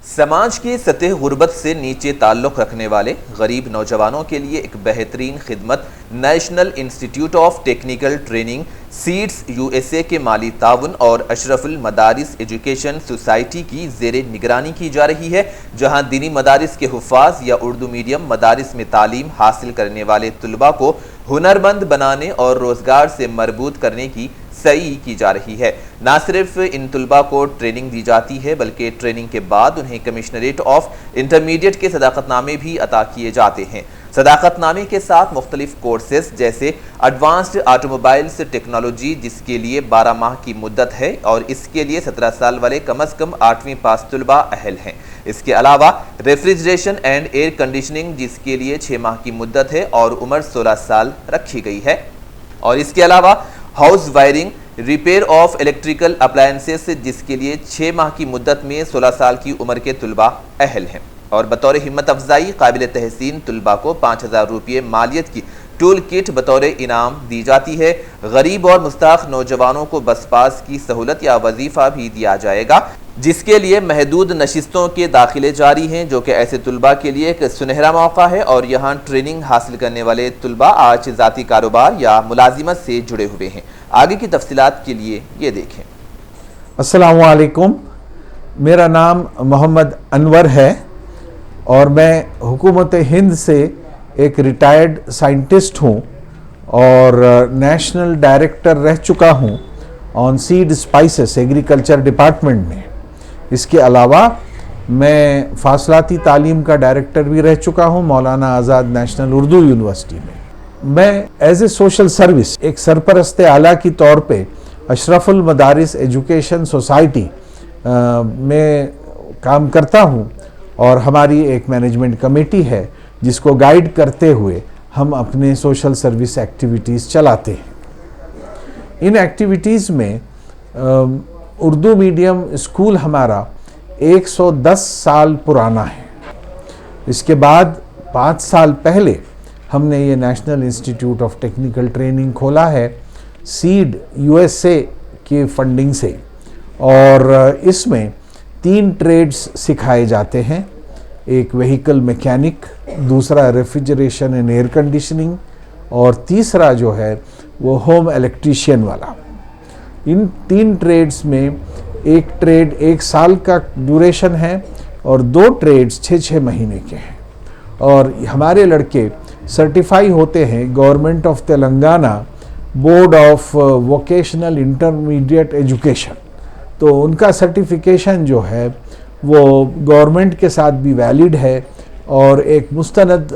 समाज के सतह गुर्बत से नीचे ताल्लुक़ रखने वाले गरीब नौजवानों के लिए एक बेहतरीन खिदमत national institute of technical training seeds USA के माली ताउन और अशरफुल मदारिस एजुकेशन सोसाइटी की ज़ेरे निगरानी की जा रही है, जहां दीनी मदारिस के हुफ़ाज़ या उर्दू मीडियम मदारिस में तालीम हासिल करने वाले तुलबा को हुनरमंद बनाने और रोज़गार से मरबूत करने की सही की जा रही है। न सिर्फ इन तुलबा को ट्रेनिंग दी जाती है बल्कि ट्रेनिंग के बाद उन्हें कमिश्नरेट ऑफ इंटरमीडिएट के सदाकतनामे भी अता किए जाते हैं। सदाकतनामे के साथ मुख्तलिफ कोर्सेज जैसे एडवांस्ड ऑटोमोबाइल्स टेक्नोलॉजी, जिसके लिए 12 माह की मुद्दत है और इसके लिए 17 साल वाले कम अज़ कम 8वीं पास तुलबा अहल हैं। इसके अलावा रेफ्रिजरेशन एंड एयर कंडीशनिंग, जिसके लिए 6 माह की मुद्दत है और उम्र 16 साल रखी गई है। और इसके अलावा house wiring, repair of electrical appliances, जिसके लिए 6 माह की मुद्दत में 16 साल की उम्र के तुलबा अहल हैं। और बतौर हिम्मत अफजाई काबिल तहसीन तुलबा को 5000 रुपये मालियत की टूल किट बतौर इनाम दी जाती है। गरीब और मुस्ताख नौजवानों को बस पास की सहूलत या वजीफ़ा भी दिया जाएगा, जिसके लिए महदूद नशिस्तों के दाखिले जारी हैं, जो कि ऐसे तुलबा के लिए एक सुनहरा मौका है। और यहाँ ट्रेनिंग हासिल करने वाले तुलबा आज ज़ाती कारोबार या मुलाजिमत से जुड़े हुए हैं। आगे की तफसीलात के लिए ये देखें। अस्सलामु अलैकुम, मेरा नाम मोहम्मद अनवर है और मैं हुकूमत हिंद से एक रिटायर्ड साइंटिस्ट हूँ और नेशनल डायरेक्टर रह चुका हूँ on seed spices agriculture department में। इसके अलावा मैं फासलाती तालीम का डायरेक्टर भी रह चुका हूँ मौलाना आज़ाद नेशनल उर्दू यूनिवर्सिटी में। मैं एज ए सोशल सर्विस एक सरपरस्त आला की तौर पे अशरफुल मदारिस एजुकेशन सोसाइटी में काम करता हूँ और हमारी एक मैनेजमेंट कमेटी है जिसको गाइड करते हुए हम अपने सोशल सर्विस एक्टिविटीज़ चलाते हैं। इन एक्टिविटीज़ में उर्दू मीडियम स्कूल हमारा 110 साल पुराना है। इसके बाद 5 साल पहले हमने ये national institute of technical training खोला है सीड यूएसए के फंडिंग से, और इसमें 3 ट्रेड्स सिखाए जाते हैं। एक व्हीकल मैकेनिक, दूसरा रेफ्रिजरेशन एंड एयर कंडीशनिंग और तीसरा जो है वो होम इलेक्ट्रीशियन वाला। इन 3 ट्रेड्स में एक ट्रेड 1 साल का ड्यूरेशन है और 2 ट्रेड्स 6-6 महीने के हैं। और हमारे लड़के सर्टिफाई होते हैं government of Telangana board of vocational intermediate education. तो उनका सर्टिफिकेशन जो है वो गवर्नमेंट के साथ भी वैलिड है और एक मुस्तनद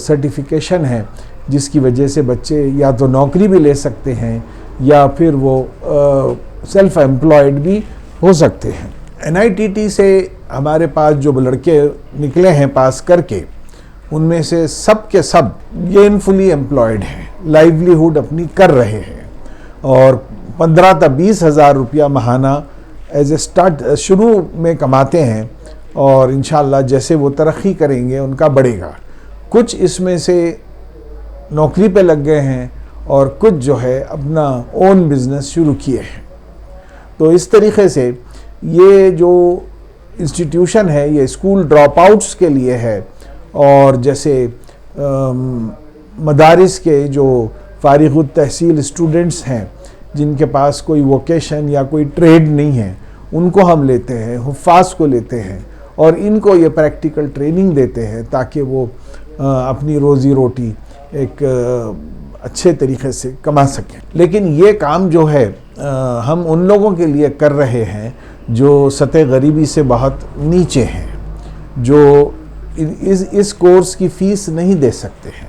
सर्टिफिकेशन है, जिसकी वजह से बच्चे या तो नौकरी भी ले सकते हैं या फिर वो सेल्फ एम्प्लॉयड भी हो सकते हैं। एनआईटीटी से हमारे पास जो लड़के निकले हैं पास करके, उनमें से सब के सब गेनफुली एम्प्लॉयड हैं, लाइवलीहुड अपनी कर रहे हैं और 15 से 20 हज़ार रुपया महाना एज ए स्टार्ट शुरू में कमाते हैं और इंशाल्लाह जैसे वो तरक्की करेंगे उनका बढ़ेगा। कुछ इसमें से नौकरी पे लग गए हैं और कुछ जो है अपना ओन बिजनेस शुरू किए हैं। तो इस तरीके से ये जो इंस्टीट्यूशन है ये स्कूल ड्रॉप आउट्स के लिए है, और जैसे मदारिस के जो फारिग तहसील स्टूडेंट्स हैं जिनके पास कोई वोकेशन या कोई ट्रेड नहीं है, उनको हम लेते हैं, हुफ़ाज़ को लेते हैं और इनको ये प्रैक्टिकल ट्रेनिंग देते हैं ताकि वो अपनी रोज़ी रोटी एक अच्छे तरीके से कमा सकें। लेकिन ये काम जो है हम उन लोगों के लिए कर रहे हैं जो सतह गरीबी से बहुत नीचे हैं। जो इस कोर्स की फ़ीस नहीं दे सकते हैं।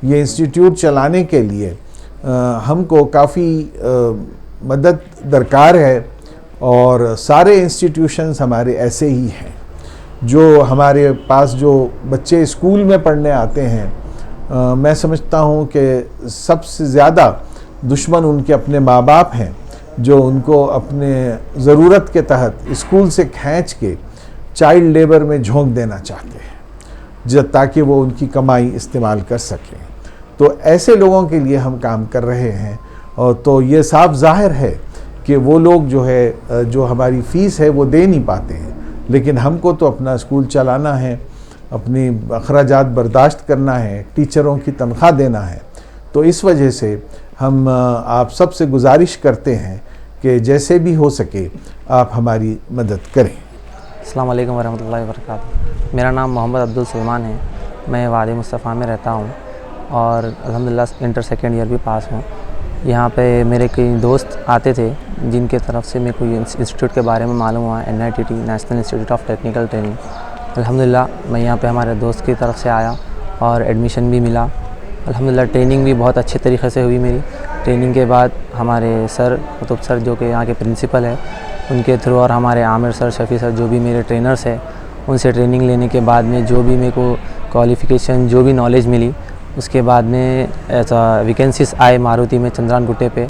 ये इंस्टीट्यूट चलाने के लिए हमको काफ़ी मदद दरकार है, और सारे इंस्टीट्यूशंस हमारे ऐसे ही हैं। जो हमारे पास जो बच्चे स्कूल में पढ़ने आते हैं, मैं समझता हूँ कि सबसे ज़्यादा दुश्मन उनके अपने माँ बाप हैं, जो उनको अपने ज़रूरत के तहत स्कूल से खींच के चाइल्ड लेबर में झोंक देना चाहते हैं, ताकि वो उनकी कमाई इस्तेमाल कर सकें। तो ऐसे लोगों के लिए हम काम कर रहे हैं, और तो ये साफ ज़ाहिर है कि वो लोग जो है, जो हमारी फ़ीस है वो दे नहीं पाते हैं, लेकिन हमको तो अपना स्कूल चलाना है, अपनी अखराजात बर्दाश्त करना है, टीचरों की तनख्वाह देना है। तो इस वजह से हम आप सबसे गुजारिश करते हैं कि जैसे भी हो सके आप हमारी मदद करें। अस्सलाम वालेकुम वरहमतुल्लाहि वबरकातुहू। मेरा नाम मोहम्मद अब्दुल सुलेमान है। मैं वादी मुस्तफ़ा में रहता हूँ और अल्हम्दुलिल्लाह इंटर सेकेंड ईयर भी पास हूँ। यहाँ पे मेरे कई दोस्त आते थे जिनके तरफ से मेरे को इंस्टीट्यूट के बारे में मालूम हुआ, NITT national institute of technical training. अल्हम्दुलिल्लाह मैं यहाँ पे हमारे दोस्त की तरफ से आया और एडमिशन भी मिला। अल्हम्दुलिल्लाह ट्रेनिंग भी बहुत अच्छे तरीके से हुई मेरी। ट्रेनिंग के बाद हमारे सर कुतुब सर जो कि यहाँ के प्रिंसिपल है, उनके थ्रू, और हमारे आमिर सर, शफ़ी सर जो भी मेरे ट्रेनर्स हैं, उनसे ट्रेनिंग लेने के बाद में जो भी मेरे को क्वालिफ़िकेशन, जो भी नॉलेज मिली, उसके बाद में ऐसा वैकेंसीज आए मारुति में चंद्रान गुट्टे पे।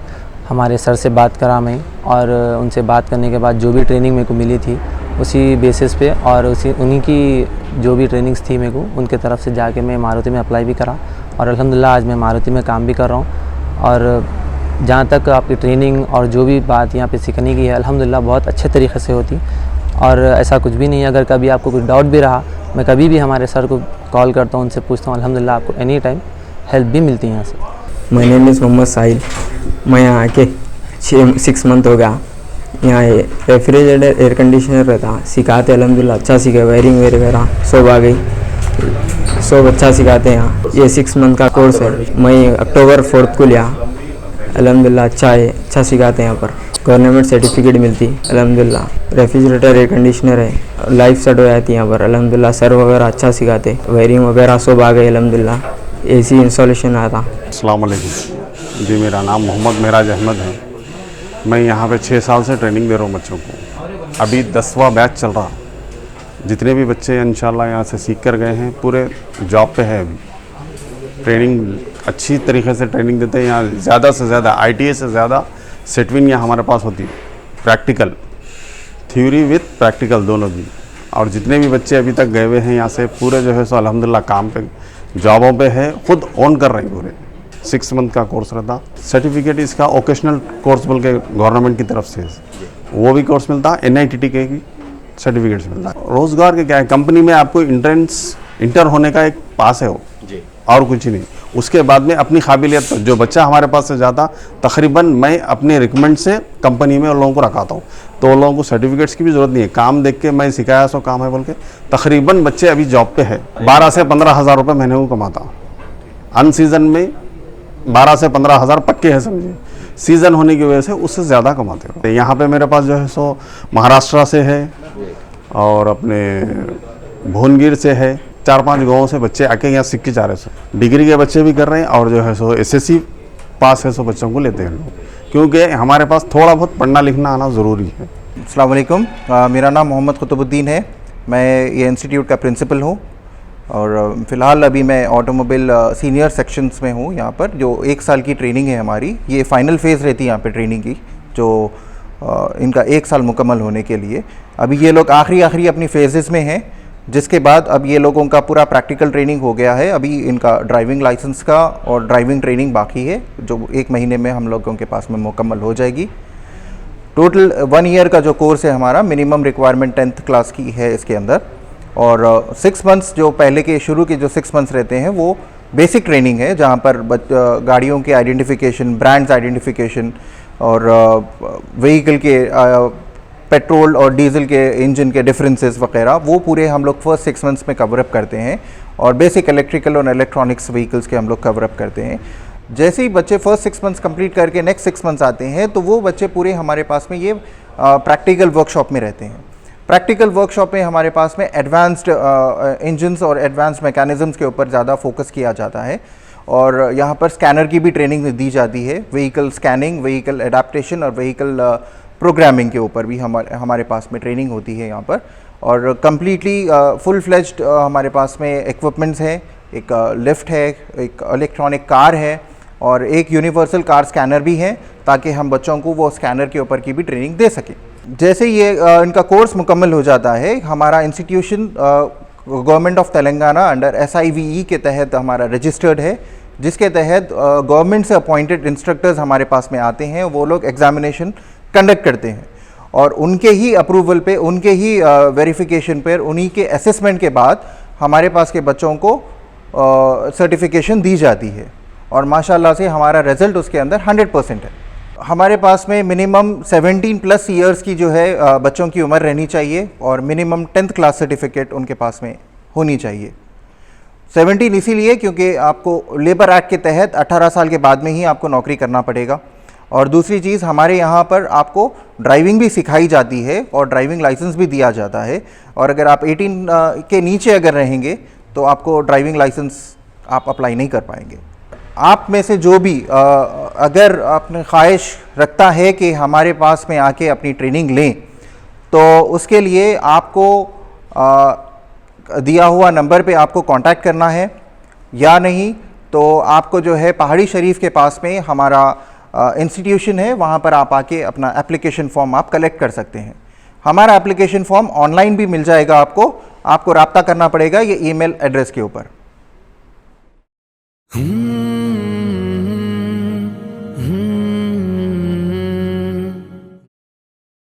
हमारे सर से बात करा मैं, और उनसे बात करने के बाद जो भी ट्रेनिंग मेरे को मिली थी उसी बेसिस पे, और उन्हीं की जो भी ट्रेनिंग्स थी मेरे को, उनके तरफ से जाके मैं मारुति में अप्लाई भी करा, और अल्हम्दुलिल्लाह आज मैं मारुति में काम भी कर रहा हूँ। और जहाँ तक आपकी ट्रेनिंग और जो भी बात यहाँ पे सीखने की है, अल्हम्दुलिल्लाह बहुत अच्छे तरीके से होती, और ऐसा कुछ भी नहीं है। अगर कभी आपको कुछ डाउट भी रहा, मैं कभी भी हमारे सर को कॉल करता हूँ, उनसे पूछता हूँ, अल्हम्दुलिल्लाह आपको एनी टाइम हेल्प भी मिलती है यहाँ से। माय नेम इज़ मोहम्मद साहिल। मैं यहाँ आके 6 मंथ हो गया। यहाँ रेफ्रिजरेटर एयर कंडीशनर रहता, सिखाते अल्हम्दुलिल्लाह अच्छा सीखे, वायरिंग वगैरह सब आ गई, सब अच्छा सिखाते हैं यहाँ। ये 6 मंथ का कोर्स है। मैं अक्टूबर 4 को लिया। अल्हम्दुलिल्लाह अच्छा है, अच्छा सिखाते हैं यहाँ पर। गवर्नमेंट सर्टिफिकेट मिलती अल्हम्दुलिल्लाह। रेफ्रिजरेटर एयर कंडीशनर है, लाइफ सेट हो जाती है यहाँ पर अल्हम्दुलिल्लाह। सर वगैरह अच्छा सिखाते, वायरिंग वगैरह सब आ गई अल्हम्दुलिल्लाह। AC इंस्टॉलेशन आया था। अस्सलाम वालेकुम जी, मेरा नाम मोहम्मद मेराज अहमद है। मैं यहाँ पे 6 साल से ट्रेनिंग दे रहा हूँ बच्चों को। अभी 10वां बैच चल रहा। जितने भी बच्चे इंशाल्लाह यहाँ से सीख कर गए हैं, पूरे जॉब पे है अभी। ट्रेनिंग अच्छी तरीके से ट्रेनिंग देते हैं यहाँ। ज़्यादा से ज़्यादा ITA से ज़्यादा सेटविन यहाँ हमारे पास होती है, प्रैक्टिकल, थ्योरी विथ प्रैक्टिकल दोनों भी। और जितने भी बच्चे अभी तक गए हुए हैं यहाँ से, पूरे जो है सो अल्हम्दुलिल्लाह काम पे, जॉबों पे है, खुद ऑन कर रहे हैं पूरे। 6 मंथ का कोर्स रहता। सर्टिफिकेट इसका ओकेशनल कोर्स बोल के गवर्नमेंट की तरफ से वो भी कोर्स मिलता, NITT के भी सर्टिफिकेट्स मिलता है। रोज़गार के क्या है, कंपनी में आपको इंटर होने का एक पास है वो, और कुछ नहीं। उसके बाद में अपनी काबिलियत पर जो बच्चा हमारे पास से जाता, तकरीबन मैं अपने रिकमेंड से कंपनी में उन लोगों को रखाता हूँ। तो उन लोगों को सर्टिफिकेट्स की भी ज़रूरत नहीं है, काम देख के मैं सिखाया सो काम है बोल के तकरीबन बच्चे अभी जॉब पे है। 12 से 15 हज़ार रुपये महीने को कमाता। अन सीज़न में 12 से 15 हज़ार पक्के हैं, समझिए। सीज़न होने की वजह से उससे ज़्यादा कमाते हो। यहाँ पे मेरे पास जो है सो महाराष्ट्र से है, और अपने भुवनगिर से है, 4-5 गाँवों से बच्चे आके यहाँ सीख के जा रहे हैं। डिग्री के बच्चे भी कर रहे हैं, और जो है सो SSC पास है सो बच्चों को लेते हैं लोग, क्योंकि हमारे पास थोड़ा बहुत पढ़ना लिखना आना ज़रूरी है। अस्सलाम वालेकुम। मेरा नाम मोहम्मद कुतुबुद्दीन है। मैं ये इंस्टीट्यूट का प्रिंसिपल हूँ, और फ़िलहाल अभी मैं ऑटोमोबाइल सीनियर सेक्शंस में हूँ यहाँ पर। जो 1 साल की ट्रेनिंग है हमारी, ये फ़ाइनल फ़ेज़ रहती है यहाँ पे ट्रेनिंग की, जो इनका 1 साल मुकम्मल होने के लिए। अभी ये लोग आखिरी अपनी फेजेस में हैं, जिसके बाद अब ये लोगों का पूरा प्रैक्टिकल ट्रेनिंग हो गया है। अभी इनका ड्राइविंग लाइसेंस का और ड्राइविंग ट्रेनिंग बाकी है, जो 1 महीने में हम लोगों के पास में मुकम्मल हो जाएगी। टोटल 1 ईयर का जो कोर्स है हमारा, मिनिमम रिक्वायरमेंट 10th क्लास की है इसके अंदर। और 6 मंथ्स जो पहले के शुरू के जो 6 मंथ्स रहते हैं वो बेसिक ट्रेनिंग है, जहाँ पर गाड़ियों के आइडेंटिफिकेशन, ब्रांड्स आइडेंटिफिकेशन, और व्हीकल के पेट्रोल और डीजल के इंजन के डिफरेंसेस वगैरह, वो पूरे हम लोग फर्स्ट 6 मंथ्स में कवरअप करते हैं। और बेसिक इलेक्ट्रिकल और इलेक्ट्रॉनिक्स व्हीकल्स के हम लोग कवरअप करते हैं। जैसे ही बच्चे फर्स्ट 6 मंथ्स कंप्लीट करके नेक्स्ट 6 मंथ्स आते हैं, तो वो बच्चे पूरे हमारे पास में ये प्रैक्टिकल वर्कशॉप में रहते हैं। प्रैक्टिकल वर्कशॉप में हमारे पास में एडवांस्ड इंजन्स और एडवांस्ड मैकेनिज़म्स के ऊपर ज़्यादा फोकस किया जाता है और यहाँ पर स्कैनर की भी ट्रेनिंग दी जाती है। व्हीकल स्कैनिंग, व्हीकल एडाप्टेशन और व्हीकल प्रोग्रामिंग के ऊपर भी हमारे पास में ट्रेनिंग होती है यहाँ पर। और कम्प्लीटली फुल फ्लेज्ड हमारे पास में इक्विपमेंट्स हैं, एक लिफ्ट है, एक इलेक्ट्रॉनिक कार है और एक यूनिवर्सल कार स्कैनर भी है, ताकि हम बच्चों को वो स्कैनर के ऊपर की भी ट्रेनिंग दे सकें। जैसे ये इनका कोर्स मुकम्मल हो जाता है, हमारा institution government of Telangana under SIVE के तहत हमारा रजिस्टर्ड है, जिसके तहत गवर्नमेंट से अपॉइंटेड इंस्ट्रक्टर्स हमारे पास में आते हैं। वो लोग एग्जामिनेशन कंडक्ट करते हैं और उनके ही अप्रूवल पे, उनके ही वेरिफिकेशन पर, उन्हीं के असेसमेंट के बाद हमारे पास के बच्चों को सर्टिफिकेशन दी जाती है और माशाल्लाह से हमारा रिज़ल्ट उसके अंदर 100% है। हमारे पास में मिनिमम 17+ ईयर्स की जो है बच्चों की उम्र रहनी चाहिए और मिनिमम 10th क्लास सर्टिफिकेट उनके पास में होनी चाहिए। 17 इसीलिए क्योंकि आपको लेबर एक्ट के तहत 18 साल के बाद में ही आपको नौकरी करना पड़ेगा। और दूसरी चीज़, हमारे यहाँ पर आपको ड्राइविंग भी सिखाई जाती है और ड्राइविंग लाइसेंस भी दिया जाता है और अगर आप 18 के नीचे अगर रहेंगे तो आपको ड्राइविंग लाइसेंस आप अप्लाई नहीं कर पाएंगे। आप में से जो भी अगर अपने ख्वाहिश रखता है कि हमारे पास में आके अपनी ट्रेनिंग लें, तो उसके लिए आपको दिया हुआ नंबर पे आपको कांटेक्ट करना है, या नहीं तो आपको जो है पहाड़ी शरीफ के पास में हमारा इंस्टीट्यूशन है, वहाँ पर आप आके अपना एप्लीकेशन फॉर्म आप कलेक्ट कर सकते हैं। हमारा एप्लीकेशन फॉर्म ऑनलाइन भी मिल जाएगा, आपको रब्ता करना पड़ेगा ये ईमेल एड्रेस के ऊपर।